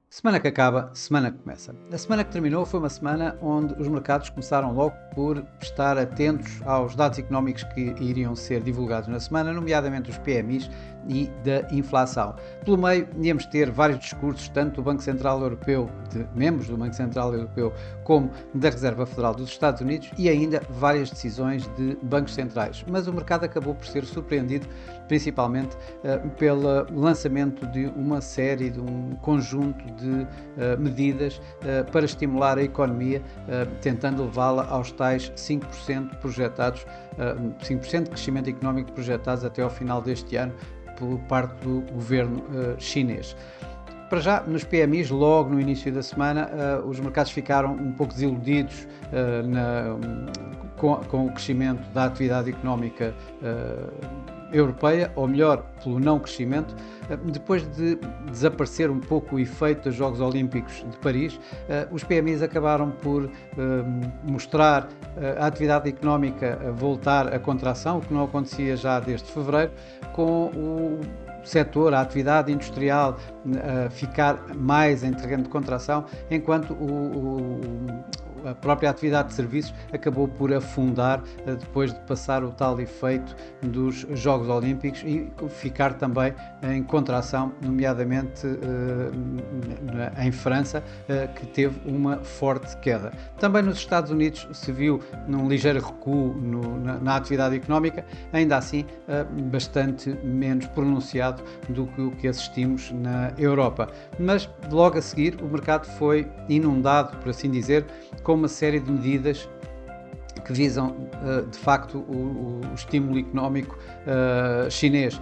Semana que acaba, semana que começa. A semana que terminou foi uma semana onde os mercados começaram logo por estar atentos aos dados económicos que iriam ser divulgados na semana, nomeadamente os PMIs e da inflação. Pelo meio, íamos ter vários discursos, tanto do Banco Central Europeu, de membros do Banco Central Europeu, como da Reserva Federal dos Estados Unidos e ainda várias decisões de bancos centrais. Mas o mercado acabou por ser surpreendido, principalmente pelo lançamento de uma série, de um conjunto de medidas para estimular a economia, tentando levá-la aos tais 5% projetados, 5% de crescimento económico projetados até ao final deste ano, por parte do governo chinês. Para já, nos PMIs, logo no início da semana, os mercados ficaram um pouco desiludidos com o crescimento da atividade económica europeia, ou melhor, pelo não crescimento, depois de desaparecer um pouco o efeito dos Jogos Olímpicos de Paris. Os PMIs acabaram por mostrar a atividade económica voltar à contração, o que não acontecia já desde fevereiro, com o setor, a atividade industrial ficar mais em terreno de contração, enquanto a própria atividade de serviços acabou por afundar depois de passar o tal efeito dos Jogos Olímpicos e ficar também em contração, nomeadamente em França, que teve uma forte queda. Também nos Estados Unidos se viu num ligeiro recuo na atividade económica, ainda assim bastante menos pronunciado do que o que assistimos na Europa. Mas logo a seguir o mercado foi inundado, por assim dizer, com uma série de medidas que visam, de facto, o estímulo económico chinês,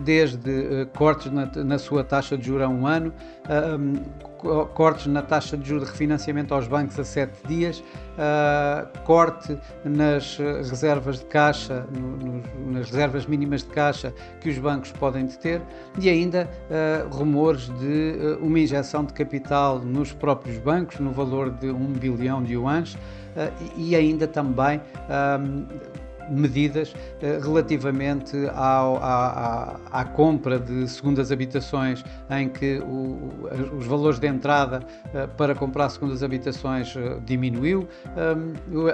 desde cortes na sua taxa de juros a um ano, cortes na taxa de juros de refinanciamento aos bancos a 7 dias, corte nas reservas de caixa, nas reservas mínimas de caixa que os bancos podem ter, e ainda rumores de uma injeção de capital nos próprios bancos no valor de 1 bilhão de yuans, e ainda também medidas relativamente à compra de segundas habitações, em que os valores de entrada para comprar segundas habitações diminuiu,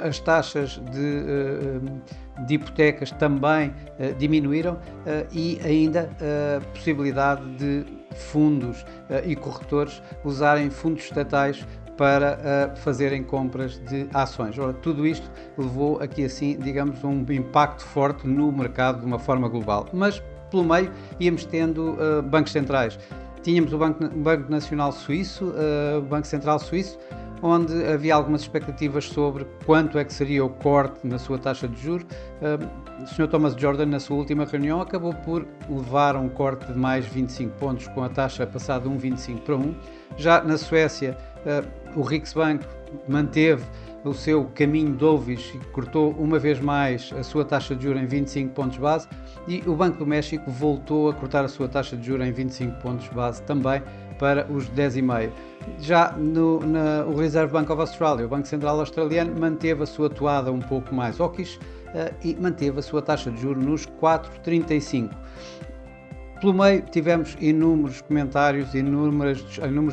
as taxas de hipotecas também diminuíram, e ainda a possibilidade de fundos e corretores usarem fundos estatais para fazerem compras de ações. Ora, tudo isto levou aqui assim, digamos, um impacto forte no mercado de uma forma global. Mas, pelo meio, íamos tendo bancos centrais. Tínhamos o Banco Nacional Suíço, o Banco Central Suíço, onde havia algumas expectativas sobre quanto é que seria o corte na sua taxa de juros. O Sr. Thomas Jordan, na sua última reunião, acabou por levar a um corte de mais 25 pontos, com a taxa passada de 1,25 para 1. Já na Suécia, o Riksbank manteve o seu caminho de Ovis e cortou uma vez mais a sua taxa de juros em 25 pontos base, e o Banco do México voltou a cortar a sua taxa de juros em 25 pontos base também para os 10,5. Já o Reserve Bank of Australia, o Banco Central Australiano, manteve a sua toada um pouco mais hawkish e manteve a sua taxa de juros nos 4,35. Pelo meio tivemos inúmeros comentários, inúmeros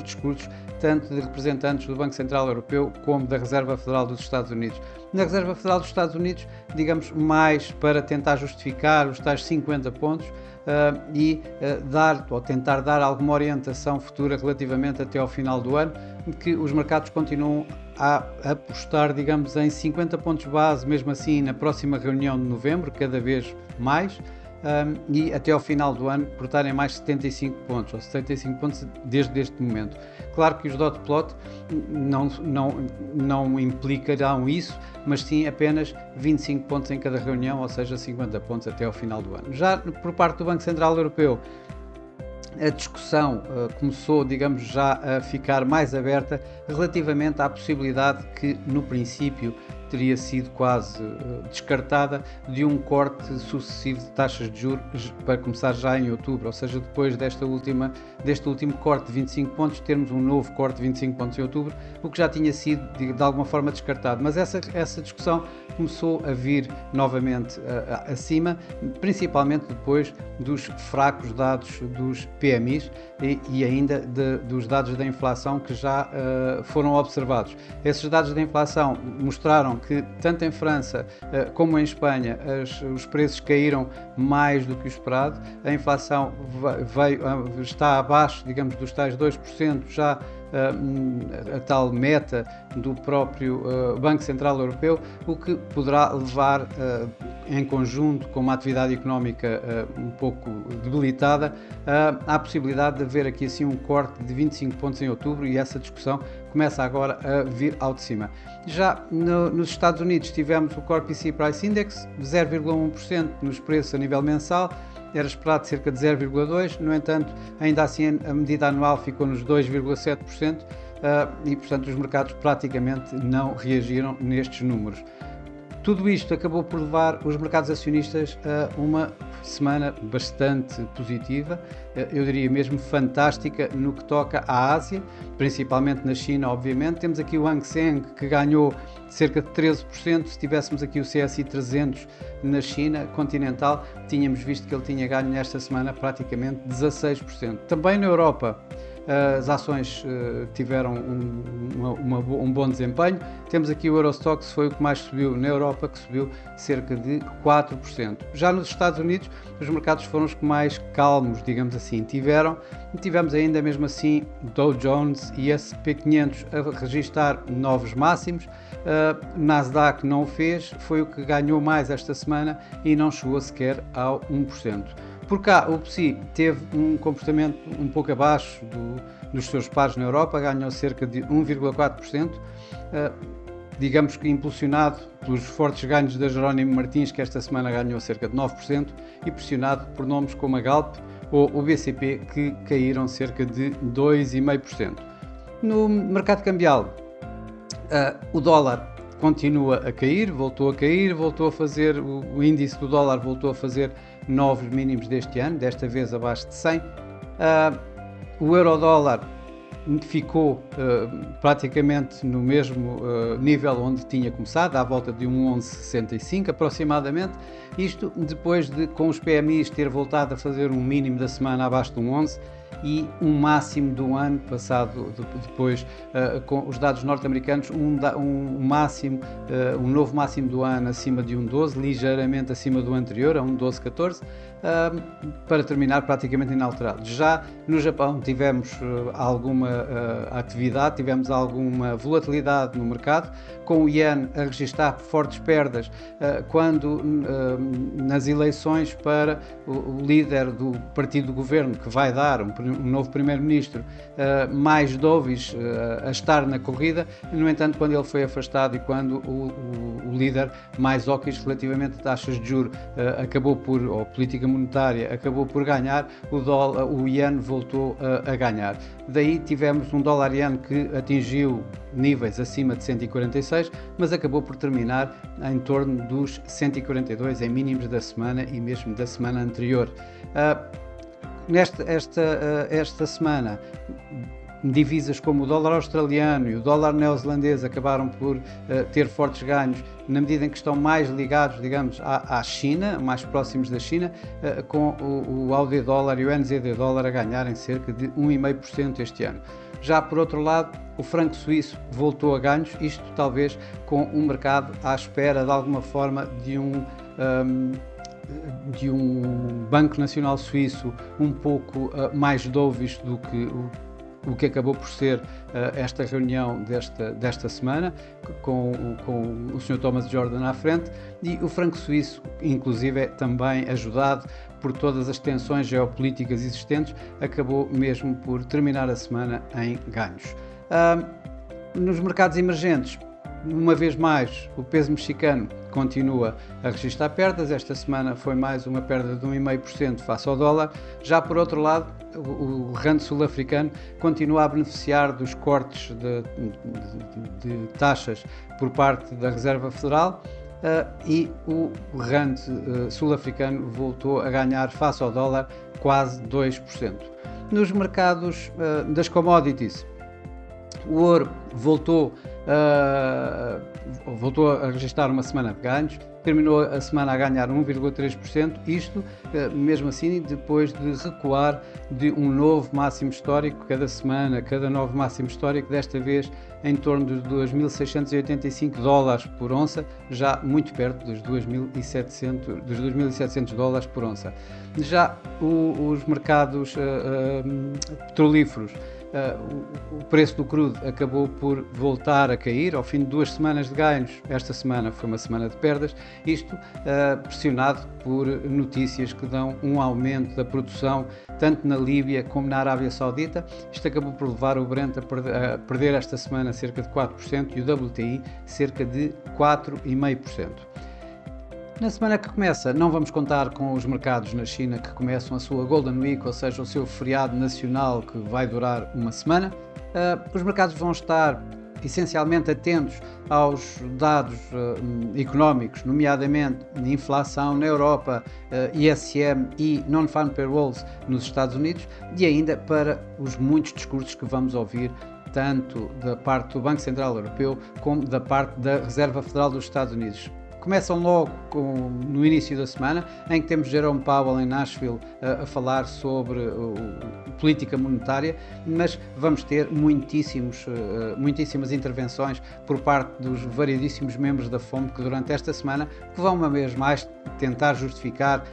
discursos, tanto de representantes do Banco Central Europeu como da Reserva Federal dos Estados Unidos. Na Reserva Federal dos Estados Unidos, digamos, mais para tentar justificar os tais 50 pontos e tentar dar alguma orientação futura relativamente até ao final do ano, que os mercados continuam a apostar, digamos, em 50 pontos base, mesmo assim na próxima reunião de novembro, cada vez mais, e até ao final do ano cortarem mais 75 pontos, ou 75 pontos desde este momento. Claro que os dot plot não implicarão isso, mas sim apenas 25 pontos em cada reunião, ou seja, 50 pontos até ao final do ano. Já por parte do Banco Central Europeu, a discussão começou, digamos, já a ficar mais aberta relativamente à possibilidade que, no princípio, teria sido quase descartada de um corte sucessivo de taxas de juros para começar já em outubro, ou seja, depois deste último corte de 25 pontos, termos um novo corte de 25 pontos em outubro, o que já tinha sido de alguma forma descartado. Mas essa discussão começou a vir novamente acima, principalmente depois dos fracos dados dos PMIs e ainda dos dados da inflação que já foram observados. Esses dados da inflação mostraram que tanto em França como em Espanha os preços caíram mais do que o esperado. A inflação está abaixo, digamos, dos tais 2%, já a tal meta do próprio Banco Central Europeu, o que poderá levar, em conjunto com uma atividade económica um pouco debilitada, à possibilidade de haver aqui assim um corte de 25 pontos em outubro, e essa discussão começa agora a vir ao de cima. Já nos Estados Unidos tivemos o Core PCE Price Index de 0,1% nos preços a nível mensal. Era esperado cerca de 0,2%, no entanto, ainda assim a medida anual ficou nos 2,7% e, portanto, os mercados praticamente não reagiram nestes números. Tudo isto acabou por levar os mercados acionistas a uma semana bastante positiva, eu diria mesmo fantástica no que toca à Ásia, principalmente na China, obviamente. Temos aqui o Hang Seng, que ganhou cerca de 13%, se tivéssemos aqui o CSI 300 na China continental, tínhamos visto que ele tinha ganho nesta semana praticamente 16%. Também na Europa, as ações tiveram um bom desempenho. Temos aqui o Eurostoxx, foi o que mais subiu na Europa, que subiu cerca de 4%. Já nos Estados Unidos, os mercados foram os que mais calmos, digamos assim, tivemos ainda mesmo assim Dow Jones e S&P 500 a registrar novos máximos. Nasdaq não o fez, foi o que ganhou mais esta semana e não chegou sequer ao 1%. Por cá, o PSI teve um comportamento um pouco abaixo dos seus pares na Europa, ganhou cerca de 1,4%, digamos que impulsionado pelos fortes ganhos da Jerónimo Martins, que esta semana ganhou cerca de 9%, e pressionado por nomes como a Galp ou o BCP, que caíram cerca de 2,5%. No mercado cambial, o dólar continua a cair, voltou a fazer, o índice do dólar voltou a fazer novos mínimos deste ano, desta vez abaixo de 100. O euro-dólar ficou praticamente no mesmo nível onde tinha começado, à volta de um 11,65 aproximadamente. Isto depois de, com os PMIs, ter voltado a fazer um mínimo da semana abaixo de um 11 e um máximo do ano passado, depois com os dados norte-americanos, um novo máximo do ano acima de um 12, ligeiramente acima do anterior, a um 12,14, para terminar praticamente inalterado. Já no Japão tivemos alguma atividade, tivemos alguma volatilidade no mercado, com o Yen a registrar fortes perdas quando nas eleições para o líder do partido do governo, que vai dar um novo primeiro-ministro, mais dovish a estar na corrida. No entanto, quando ele foi afastado e quando o líder mais hawkish relativamente a taxas de juros ou política monetária acabou por ganhar, o Yen voltou a ganhar. Daí tivemos um dólar-yen que atingiu níveis acima de 146, mas acabou por terminar em torno dos 142 em mínimos da semana e mesmo da semana anterior. Esta semana, divisas como o dólar australiano e o dólar neozelandês acabaram por ter fortes ganhos, na medida em que estão mais ligados, digamos, à China, mais próximos da China, com o AUD dólar e o NZD dólar a ganharem cerca de 1,5% este ano. Já por outro lado, o franco suíço voltou a ganhos, isto talvez com um mercado à espera de alguma forma de um Banco Nacional Suíço um pouco mais dovish do que o que acabou por ser esta reunião desta semana, com o Sr. Thomas Jordan à frente, e o franco suíço, inclusive, também ajudado por todas as tensões geopolíticas existentes, acabou mesmo por terminar a semana em ganhos. Nos mercados emergentes, Uma vez mais, o peso mexicano continua a registrar perdas. Esta semana foi mais uma perda de 1,5% face ao dólar. Já por outro lado, o rand sul-africano continua a beneficiar dos cortes de taxas por parte da Reserva Federal. E o rand sul-africano voltou a ganhar face ao dólar quase 2%. Nos mercados das commodities, o ouro voltou a registrar uma semana de ganhos, terminou a semana a ganhar 1,3%, isto mesmo assim depois de recuar de um novo máximo histórico cada novo máximo histórico, desta vez em torno dos 2.685 dólares por onça, já muito perto dos 2.700 dólares por onça. Já os mercados petrolíferos, o preço do crudo acabou por voltar a cair ao fim de 2 semanas de ganhos. Esta semana foi uma semana de perdas, isto pressionado por notícias que dão um aumento da produção tanto na Líbia como na Arábia Saudita. Isto acabou por levar o Brent a perder esta semana cerca de 4% e o WTI cerca de 4,5%. Na semana que começa, não vamos contar com os mercados na China que começam a sua Golden Week, ou seja, o seu feriado nacional que vai durar uma semana. Os mercados vão estar essencialmente atentos aos dados económicos, nomeadamente inflação na Europa, ISM e Non-Farm Payrolls nos Estados Unidos, e ainda para os muitos discursos que vamos ouvir tanto da parte do Banco Central Europeu como da parte da Reserva Federal dos Estados Unidos. Começam logo no início da semana, em que temos Jerome Powell em Nashville a falar sobre política monetária, mas vamos ter muitíssimas intervenções por parte dos variedíssimos membros da FOMC que durante esta semana que vão uma vez mais tentar justificar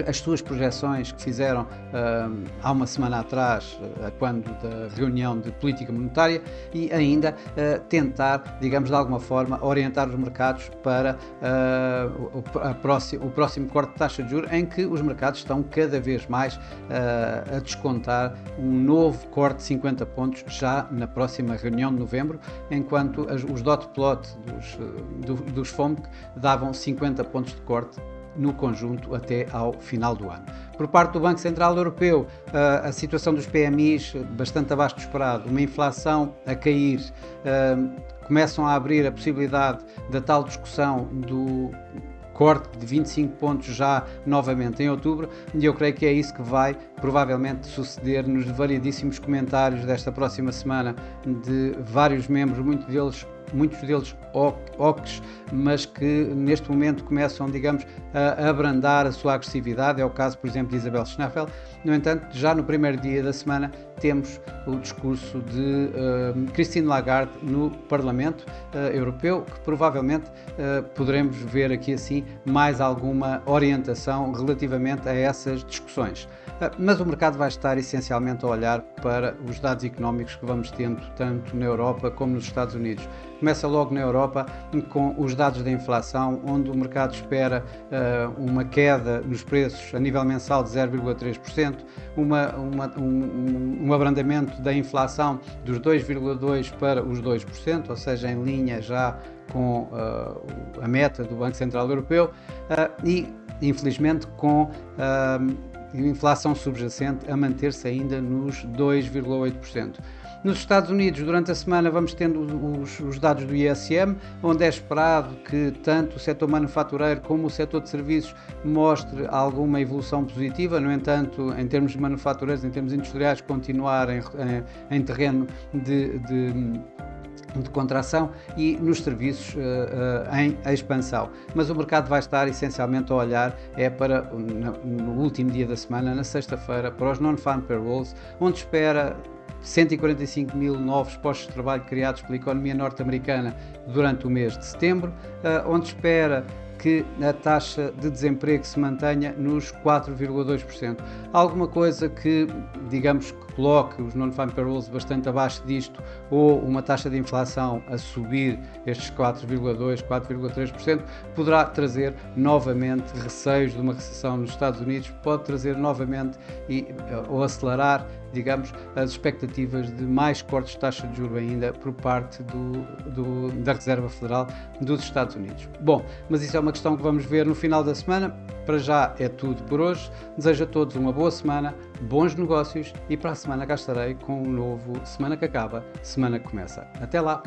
as suas projeções que fizeram há uma semana atrás, quando da reunião de política monetária, e ainda tentar, digamos, de alguma forma, orientar os mercados para o próximo corte de taxa de juros, em que os mercados estão cada vez mais a descontar um novo corte de 50 pontos já na próxima reunião de novembro, enquanto os dot plot dos FOMC davam 50 pontos de corte no conjunto até ao final do ano. Por parte do Banco Central Europeu, a situação dos PMIs bastante abaixo do esperado, uma inflação a cair, começam a abrir a possibilidade da tal discussão do corte de 25 pontos já novamente em outubro, e eu creio que é isso que vai provavelmente suceder nos variedíssimos comentários desta próxima semana de vários membros, muitos deles OCs, mas que neste momento começam, digamos, a abrandar a sua agressividade. É o caso, por exemplo, de Isabel Schnabel. No entanto, já no primeiro dia da semana temos o discurso de Christine Lagarde no Parlamento Europeu, que provavelmente poderemos ver aqui assim mais alguma orientação relativamente a essas discussões. Mas o mercado vai estar essencialmente a olhar para os dados económicos que vamos tendo tanto na Europa como nos Estados Unidos. Começa logo na Europa com os dados da inflação, onde o mercado espera uma queda nos preços a nível mensal de 0,3%, um abrandamento da inflação dos 2,2% para os 2%, ou seja, em linha já com a meta do Banco Central Europeu, e infelizmente com inflação subjacente a manter-se ainda nos 2,8%. Nos Estados Unidos, durante a semana, vamos tendo os dados do ISM, onde é esperado que tanto o setor manufatureiro como o setor de serviços mostre alguma evolução positiva. No entanto, em termos manufatureiros, em termos industriais, continuar em terreno de contração, e nos serviços em expansão. Mas o mercado vai estar essencialmente a olhar para no último dia da semana, na sexta-feira, para os non-farm payrolls, onde espera 145 mil novos postos de trabalho criados pela economia norte-americana durante o mês de setembro, onde espera que a taxa de desemprego se mantenha nos 4,2%. Alguma coisa que, digamos, que coloque os non-farm payrolls bastante abaixo disto, ou uma taxa de inflação a subir estes 4,2%, 4,3%, poderá trazer novamente receios de uma recessão nos Estados Unidos, pode trazer novamente ou acelerar, digamos, as expectativas de mais cortes de taxa de juros ainda por parte da Reserva Federal dos Estados Unidos. Bom, mas isso é uma questão que vamos ver no final da semana. Para já é tudo por hoje. Desejo a todos uma boa semana, bons negócios e para a semana cá estarei com um novo Semana que Acaba, Semana que Começa. Até lá!